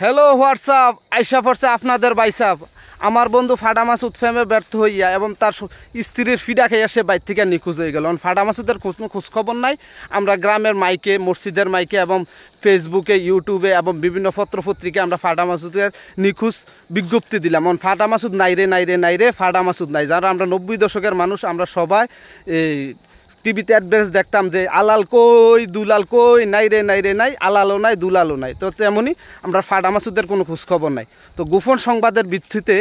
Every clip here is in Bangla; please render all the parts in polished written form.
হ্যালো হোয়াটসঅ্যাপ আইসা পড়ছে আপনাদের বাইসাপ। আমার বন্ধু ফাডা মাসুদ ফেমে ব্যর্থ হইয়া এবং তার স্ত্রীর ফিডা খাইয়া সে বাইর থেকে নিখোঁজ হয়ে গেল। ফাডা মাসুদের খোঁজখবর নাই। আমরা গ্রামের মাইকে, মসজিদের মাইকে এবং ফেসবুকে, ইউটিউবে এবং বিভিন্ন পত্রপত্রিকায় আমরা ফাডা মাসুদের নিখোঁজ বিজ্ঞপ্তি দিলাম। ফাডা মাসুদ নাই রে নাই রে নাই রে, ফাডা মাসুদ নাই। যারা আমরা 90 দশকের মানুষ, আমরা সবাই এই টিভিতে অ্যাডভার্টাইজ দেখতাম যে আলাল কই দুলাল কই, নাই রে নাই রে নাই, আলালও নাই দুলালও নাই। তো তেমনই আমরা ফাডা মাসুদের কোনো খোঁজখবর নাই। তো গোপন সংবাদের ভিত্তিতে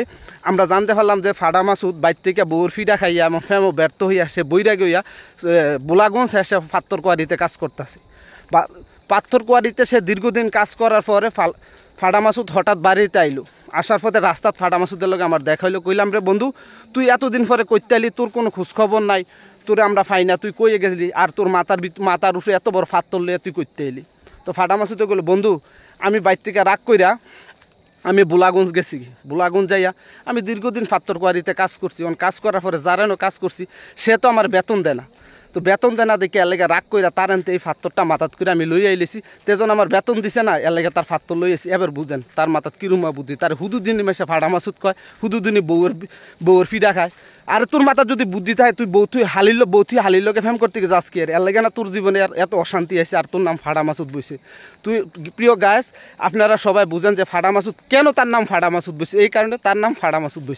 আমরা জানতে পারলাম যে ফাডা মাসুদ বাইর থেকে বউর ফিডা খাইয়া এবং ফেমো ব্যর্থ হইয়া সে বৈরাগ হইয়া বোলাগঞ্জ এসে পাত্তর কোয়ারিতে কাজ করতেছে। পাত্তর কোয়ারিতে সে দীর্ঘদিন কাজ করার পরে ফাডা মাসুদ হঠাৎ বাড়িতে আইলো। আসার পথে রাস্তাত ফাডা মাসুদের লগে আমার দেখা হইলো। কইলাম রে বন্ধু, তুই এতদিন পরে কইতে আইলি, তোর কোনো খোঁজখবর নাই, তোরে আমরা পাই না, তুই কইয়ে গেছিলি, আর তোর মাথার উপরে এত বড় ফাত্তর লইয়া তুই করতে এলি। তো ফাডা মাসুদে বললো, বন্ধু আমি বাইর থেকে রাগ কইরা আমি বোলাগঞ্জ গেছি। বোলাগঞ্জ যাইয়া আমি দীর্ঘদিন পাত্তর কোয়ারিতে কাজ করছি। কাজ করার পরে যারানো কাজ করছি সে তো আমার বেতন দেয় না। তো বেতন দেয় না দেখে এলাকা রাগ কইরা তার আনতে এই ফাত্তরটা মাথাত করে আমি লই আইলেছি। তেজন আমার বেতন দিছে না, এলাকা তার ফাত্তর লই আসি। এবার বুঝেন তার মাথাত কিরুমা বুদ্ধি। তার হুদুদিনী মেশে ফাডা মাসুদ কয়, হুদুদিনী বউয়ের ফিডা খায়। আর তোর মাথার যদি বুদ্ধি থাকে, তুই বউ তুই হালিলকে ফেম করতে যাস কি? আর এলাকা না তোর জীবনে আর এত অশান্তি আছে, আর তোর নাম ফাডা মাসুদ বইছে। তুই প্রিয় গায়েস, আপনারা সবাই বুঝেন যে ফাডা মাসুদ কেন তার নাম ফাডা মাসুদ বইছে। এই কারণে তার নাম ফাডা মাসুদ বইছে।